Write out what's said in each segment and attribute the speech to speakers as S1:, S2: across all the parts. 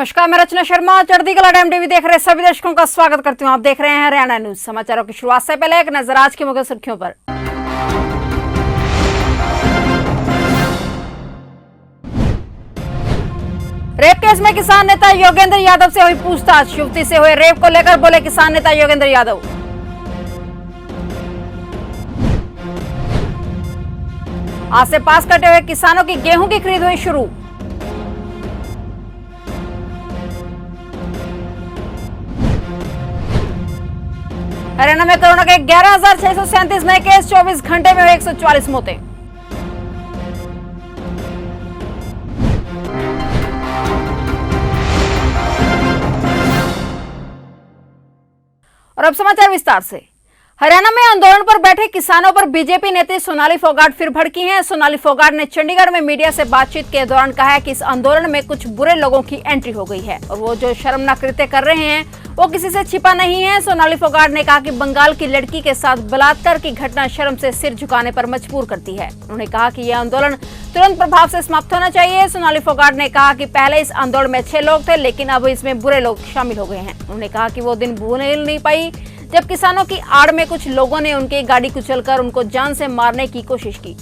S1: नमस्कार, मैं रचना शर्मा चढ़ती कला टाइम टीवी देख रहे सभी दर्शकों का स्वागत करती हूं। आप देख रहे हैं हरियाणा न्यूज। समाचारों की शुरुआत से पहले एक नजर आज की मुख्य सुर्खियों पर। रेप केस में किसान नेता योगेंद्र यादव से हुई पूछताछ। युवती से हुए रेप को लेकर बोले किसान नेता योगेंद्र यादव। आज से पास कटे हुए किसानों की गेहूं की खरीद हुई शुरू। हरियाणा में कोरोना के 11,637 नए केस, 24 घंटे में हुए 144 मौतें। और अब समाचार विस्तार से। हरियाणा में आंदोलन पर बैठे किसानों पर बीजेपी नेत्री सोनाली फोगाट फिर भड़की हैं। सोनाली फोगाट ने चंडीगढ़ में मीडिया से बातचीत के दौरान कहा है कि इस आंदोलन में कुछ बुरे लोगों की एंट्री हो गई है और वो जो शर्मनाक कृत्य कर रहे हैं वो किसी से छिपा नहीं है। सोनाली फोगाट ने कहा कि बंगाल की लड़की के साथ बलात्कार की घटना शर्म से सिर झुकाने पर मजबूर करती है। उन्होंने कहा कि यह आंदोलन तुरंत प्रभाव से समाप्त होना चाहिए। सोनाली फोगाट ने कहा कि पहले इस आंदोलन में 6 लोग थे, लेकिन अब इसमें बुरे लोग शामिल हो गए हैं। उन्होंने कहा कि वो दिन भूल नहीं पाई जब किसानों की आड़ में कुछ लोगों ने उनकी गाड़ी कुचलकर उनको जान से मारने की कोशिश की।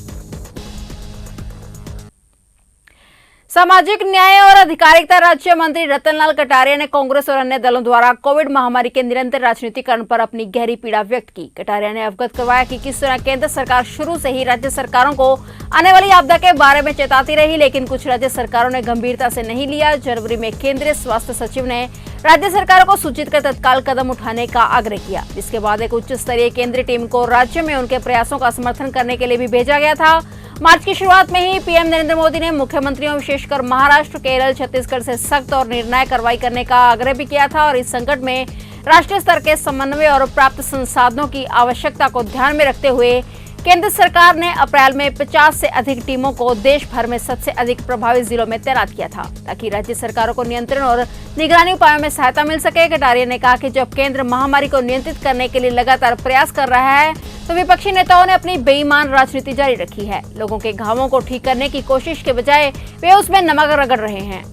S1: सामाजिक न्याय और अधिकारिता राज्य मंत्री रतनलाल कटारिया ने कांग्रेस और अन्य दलों द्वारा कोविड महामारी के निरंतर राजनीतिकरण पर अपनी गहरी पीड़ा व्यक्त की। कटारिया ने अवगत करवाया कि किस तरह केंद्र सरकार शुरू से ही राज्य सरकारों को आने वाली आपदा के बारे में चेताती रही, लेकिन कुछ राज्य सरकारों ने गंभीरता से नहीं लिया। जनवरी में केंद्रीय स्वास्थ्य सचिव ने राज्य सरकारों को सूचित कर तत्काल कदम उठाने का आग्रह किया, जिसके बाद एक उच्च स्तरीय केंद्रीय टीम को राज्य में उनके प्रयासों का समर्थन करने के लिए भी भेजा गया था। मार्च की शुरुआत में ही पीएम नरेंद्र मोदी ने मुख्यमंत्रियों विशेषकर महाराष्ट्र, केरल, छत्तीसगढ़ से सख्त और निर्णायक कार्रवाई करने का आग्रह भी किया था और इस संकट में राष्ट्रीय स्तर के समन्वय और प्राप्त संसाधनों की आवश्यकता को ध्यान में रखते हुए केंद्र सरकार ने अप्रैल में 50 से अधिक टीमों को देश भर में सबसे अधिक प्रभावित जिलों में तैनात किया था, ताकि राज्य सरकारों को नियंत्रण और निगरानी उपायों में सहायता मिल सके। कटारिया ने कहा कि जब केंद्र महामारी को नियंत्रित करने के लिए लगातार प्रयास कर रहा है तो विपक्षी नेताओं ने अपनी बेईमान राजनीति जारी रखी है। लोगों के घावों को ठीक करने की कोशिश के बजाय वे उसमें नमक रगड़ रहे हैं।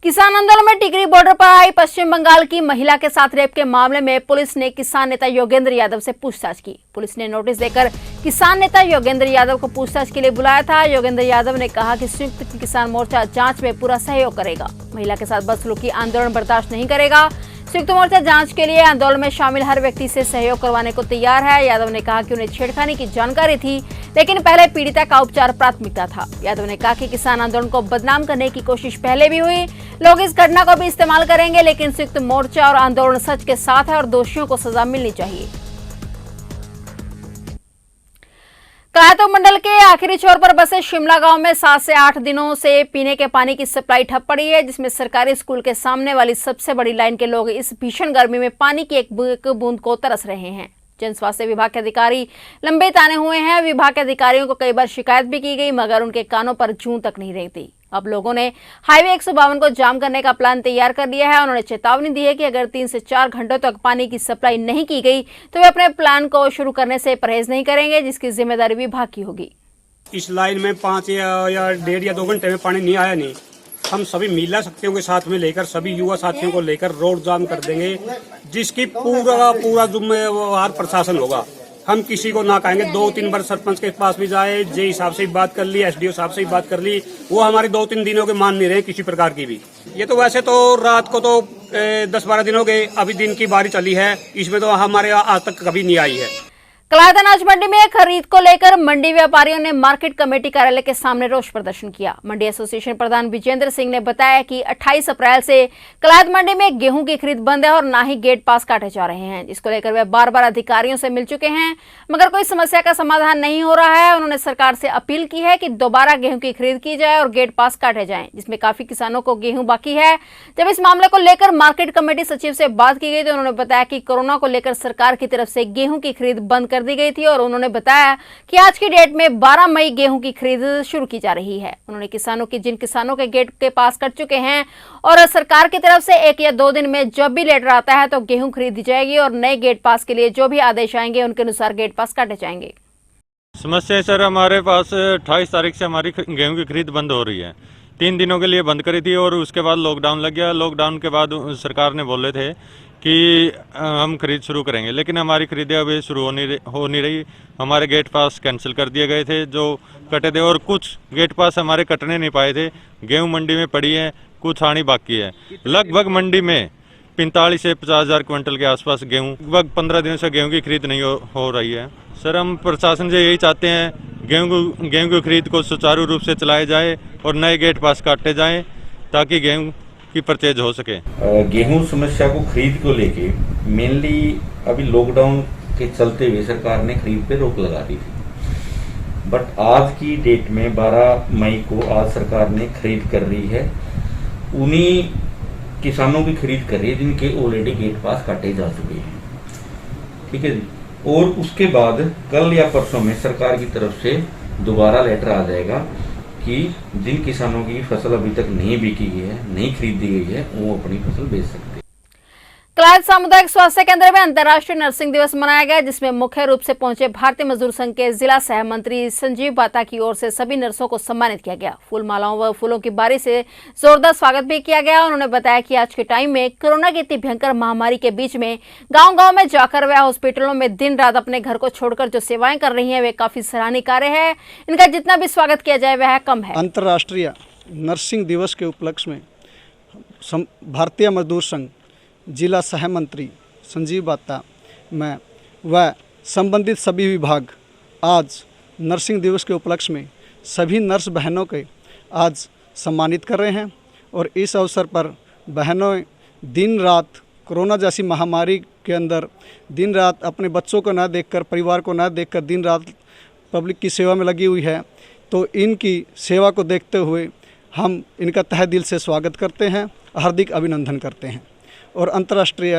S1: किसान आंदोलन में टिकरी बॉर्डर पर आई पश्चिम बंगाल की महिला के साथ रेप के मामले में पुलिस ने किसान नेता योगेंद्र यादव से पूछताछ की। पुलिस ने नोटिस देकर किसान नेता योगेंद्र यादव को पूछताछ के लिए बुलाया था। योगेंद्र यादव ने कहा कि संयुक्त किसान मोर्चा जांच में पूरा सहयोग करेगा, महिला के साथ बदसलूकी आंदोलन बर्दाश्त नहीं करेगा। संयुक्त मोर्चा जांच के लिए आंदोलन में शामिल हर व्यक्ति से सहयोग करवाने को तैयार है। यादव ने कहा कि उन्हें छेड़खानी की जानकारी थी, लेकिन पहले पीड़िता का उपचार प्राथमिकता था। यादव ने कहा कि किसान आंदोलन को बदनाम करने की कोशिश पहले भी हुई, लोग इस घटना को भी इस्तेमाल करेंगे, लेकिन संयुक्त मोर्चा और आंदोलन सच के साथ है और दोषियों को सजा मिलनी चाहिए। कायतो मंडल के आखिरी छोर पर बसे शिमला गांव में 7 से 8 दिनों से पीने के पानी की सप्लाई ठप पड़ी है, जिसमें सरकारी स्कूल के सामने वाली सबसे बड़ी लाइन के लोग इस भीषण गर्मी में पानी की एक बूंद को तरस रहे हैं। जन स्वास्थ्य विभाग के अधिकारी लंबे ताने हुए हैं। विभाग के अधिकारियों को कई बार शिकायत भी की गई, मगर उनके कानों पर जूं तक नहीं रहती। अब लोगों ने हाईवे 152 को जाम करने का प्लान तैयार कर लिया है। उन्होंने चेतावनी दी है कि अगर 3 से 4 घंटों तक पानी की सप्लाई नहीं की गई तो वे अपने प्लान को शुरू करने से परहेज नहीं करेंगे, जिसकी जिम्मेदारी विभाग की होगी।
S2: इस लाइन में 5 या 1.5 या 2 घंटे में पानी नहीं आया नहीं, हम सभी महिला शक्तियों के साथ में लेकर सभी युवा साथियों को लेकर रोड जाम कर देंगे, जिसकी पूरा जिम्मेवार प्रशासन होगा। हम किसी को ना कहेंगे। 2-3 बार सरपंच के पास भी जाए, जे साहब से भी बात कर ली, एसडीओ साहब से भी बात कर ली, वो हमारे 2-3 दिनों के मान नहीं रहे किसी प्रकार की भी। ये तो वैसे तो रात को तो 10-12 दिन हो गए, अभी दिन की बारी चली है, इसमें तो हमारे आज तक कभी नहीं आई है।
S1: कलायत अनाज मंडी में खरीद को लेकर मंडी व्यापारियों ने मार्केट कमेटी कार्यालय के सामने रोष प्रदर्शन किया। मंडी एसोसिएशन प्रधान विजेंद्र सिंह ने बताया कि 28 अप्रैल से कलायत मंडी में गेहूं की खरीद बंद है और ना ही गेट पास काटे जा रहे हैं, जिसको लेकर वे बार-बार अधिकारियों से मिल चुके हैं, मगर कोई समस्या का समाधान नहीं हो रहा है। उन्होंने सरकार से अपील की है कि दोबारा गेहूं की खरीद की जाए और गेट पास काटे जाएं, जिसमें काफी किसानों को गेहूं बाकी है। जब इस मामले को लेकर मार्केट कमेटी सचिव से बात की गई तो उन्होंने बताया कि कोरोना को लेकर सरकार की तरफ से गेहूं की खरीद बंद कर दी गई थी और उन्होंने बताया कि आज की डेट में 12 मई गेहूं की खरीद शुरू की जा रही है। उन्होंने जिन किसानों के गेट के पास कट चुके हैं और सरकार की तरफ से 1 या 2 दिन में जब भी लेटर आता है तो गेहूं खरीद दी जाएगी और नए गेट पास के लिए जो भी आदेश आएंगे उनके अनुसार गेट पास काटे जाएंगे।
S3: समस्या है सर, हमारे पास 28 तारीख से हमारी गेहूं की खरीद बंद हो रही है। 3 दिनों के लिए बंद करी थी और उसके बाद लॉकडाउन लग गया। लॉकडाउन के बाद सरकार ने बोले थे कि हम खरीद शुरू करेंगे, लेकिन हमारी खरीदें अभी शुरू हो नहीं रही। हमारे गेट पास कैंसिल कर दिए गए थे जो कटे थे, और कुछ गेट पास हमारे कटने नहीं पाए थे। गेहूं मंडी में पड़ी है, कुछ आनी बाकी है। लगभग मंडी में 45 से 50 हज़ार क्विंटल के आसपास गेहूं, लगभग 15 दिनों से गेहूं की खरीद नहीं हो रही है। सर, हम प्रशासन से यही चाहते हैं गेहूं की खरीद को सुचारू रूप से चलाया जाए और नए गेट पास काटे जाएं ताकि गेहूं की परचेज हो सके।
S4: गेहूं समस्या को खरीद को लेके मेनली अभी लॉकडाउन के चलते हुए सरकार ने खरीद पे रोक लगा दी थी, बट आज की डेट में 12 मई को आज सरकार ने खरीद कर रही है। उन्हीं किसानों की खरीद कर रही है जिनके ऑलरेडी गेट पास काटे जा चुके हैं, ठीक है जी। और उसके बाद कल या परसों में सरकार की तरफ से दोबारा लेटर आ जाएगा कि जिन किसानों की फसल अभी तक नहीं बिकी गई है, नहीं खरीदी गई है, वो अपनी फसल बेच सकते हैं।
S1: कलायत सामुदायिक स्वास्थ्य केंद्र में अंतर्राष्ट्रीय नर्सिंग दिवस मनाया गया, जिसमें मुख्य रूप से पहुंचे भारतीय मजदूर संघ के जिला सह मंत्री संजीव बाता की ओर से सभी नर्सों को सम्मानित किया गया। फूल मालाओं व फूलों की बारी से जोरदार स्वागत भी किया गया। उन्होंने बताया कि आज के टाइम में कोरोना की इतनी भयंकर महामारी के बीच में गाँव-गाँव में जाकर व हॉस्पिटलों में दिन रात अपने घर को छोड़कर जो सेवाएं कर रही है वे काफी सराहनीय कार्य है। इनका जितना भी स्वागत किया जाए वह कम है।
S5: अंतर्राष्ट्रीय नर्सिंग दिवस के उपलक्ष्य में भारतीय मजदूर संघ जिला सह मंत्री संजीव बाता में व संबंधित सभी विभाग आज नर्सिंग दिवस के उपलक्ष्य में सभी नर्स बहनों के आज सम्मानित कर रहे हैं। और इस अवसर पर बहनों दिन रात कोरोना जैसी महामारी के अंदर दिन रात अपने बच्चों को न देखकर, परिवार को न देखकर दिन रात पब्लिक की सेवा में लगी हुई है। तो इनकी सेवा को देखते हुए हम इनका तहे दिल से स्वागत करते हैं, हार्दिक अभिनंदन करते हैं। और अंतर्राष्ट्रीय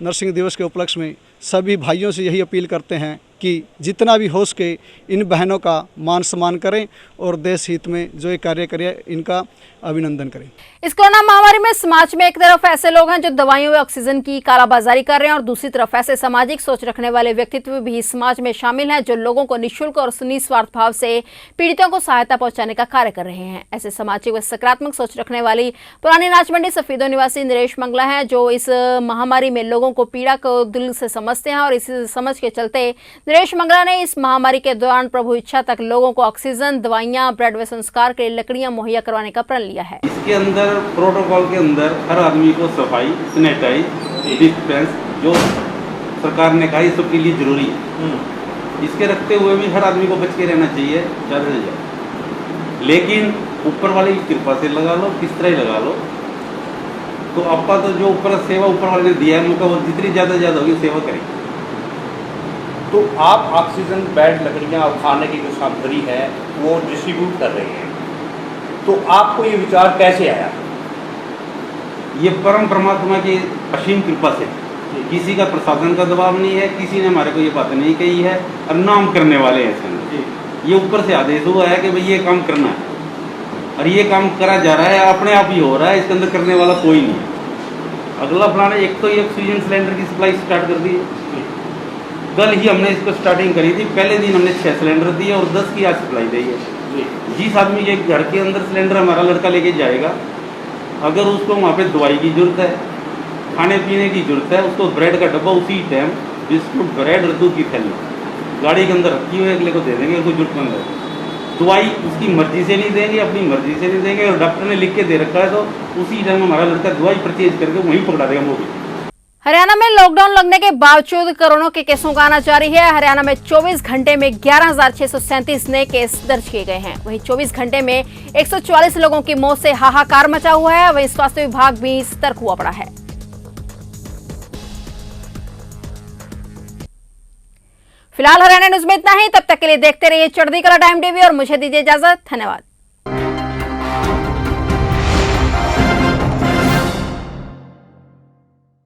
S5: नर्सिंग दिवस के उपलक्ष्य में सभी भाइयों से यही अपील करते हैं कि जितना भी हो सके इन बहनों का मान सम्मान करें और देश हित में जो ये कार्य करें इनका अभिनंदन करें।
S1: इस कोरोना महामारी में समाज में एक तरफ ऐसे लोग हैं जो दवाइयों व ऑक्सीजन की कालाबाजारी कर रहे हैं और दूसरी तरफ ऐसे सामाजिक सोच रखने वाले व्यक्तित्व भी समाज में शामिल हैं जो लोगों को निःशुल्क और निस्वार्थ भाव से पीड़ितों को सहायता पहुंचाने का कार्य कर रहे हैं। ऐसे सामाजिक व सकारात्मक सोच रखने वाली पुरानी नाच मंडी सफीदो निवासी नरेश मंगला हैं जो इस महामारी में लोगों को पीड़ा को दिल से समझते हैं और इस समझ के चलते नरेश मंगला ने इस महामारी के दौरान प्रभु इच्छा तक लोगों को ऑक्सीजन, दवाइयां, ब्रेड व संस्कार के लिए लकड़ियां मुहैया करवाने का प्रण लिया है।
S6: इसके अंदर प्रोटोकॉल के अंदर हर आदमी को सफाई, सैनिटाइज, डिस्टेंस जो सरकार ने कहा ये सबके लिए जरूरी है। इसके रखते हुए भी हर आदमी को बच के रहना चाहिए ज़्यादा से ज़्यादा। लेकिन ऊपर वाले की कृपा से लगा लो, किस तरह ही लगा लो, तो आपका तो जो ऊपर सेवा ऊपर वाले ने दिया है मौका, वो जितनी ज़्यादा होगी सेवा करेंगे।
S7: तो आप ऑक्सीजन, बेड, लकड़ियाँ और खाने की जो सामग्री है वो डिस्ट्रीब्यूट कर रहे हैं, तो आपको ये विचार कैसे आया?
S6: ये परम परमात्मा की असीम कृपा से, किसी का प्रशासन का दबाव नहीं है, किसी ने हमारे को ये बात नहीं कही है और नाम करने वाले हैं इसके अंदर। ये ऊपर से आदेश हुआ है कि भाई ये काम करना है और ये काम करा जा रहा है, अपने आप ही हो रहा है, इसके अंदर करने वाला कोई नहीं है। अगला प्लान है, एक तो ये ऑक्सीजन सिलेंडर की सप्लाई स्टार्ट कर दी है। कल ही हमने इसको स्टार्टिंग करी थी, पहले दिन हमने 6 सिलेंडर दिए और 10 की आज सप्लाई दी है। जिस आदमी के घर के अंदर सिलेंडर हमारा लड़का लेके जाएगा, अगर उसको वहाँ पे दवाई की जरूरत है, खाने पीने की जरूरत है, उसको ब्रेड का डब्बा उसी टाइम बिस्कुट, ब्रेड और दूध की थैली गाड़ी के अंदर रखी हुई है, अगले को दे देंगे। कोई जरूरतमंद है दवाई उसकी मर्जी से नहीं देंगे, अपनी मर्जी से नहीं देंगे, और डॉक्टर ने लिख के दे रखा है तो उसी टाइम हमारा लड़का दवाई परचेज करके वहीं पकड़ा देगा वो भी।
S1: हरियाणा में लॉकडाउन लगने के बावजूद कोरोना के केसों का आना जारी है। हरियाणा में 24 घंटे में 11,637 नए केस दर्ज किए गए हैं। वहीं 24 घंटे में 144 लोगों की मौत से हाहाकार मचा हुआ है। वहीं स्वास्थ्य विभाग भी सतर्क हुआ पड़ा है। फिलहाल हरियाणा न्यूज में इतना ही। तब तक के लिए देखते रहिए चढ़ती कला टाइम टीवी और मुझे दीजिए इजाजत। धन्यवाद।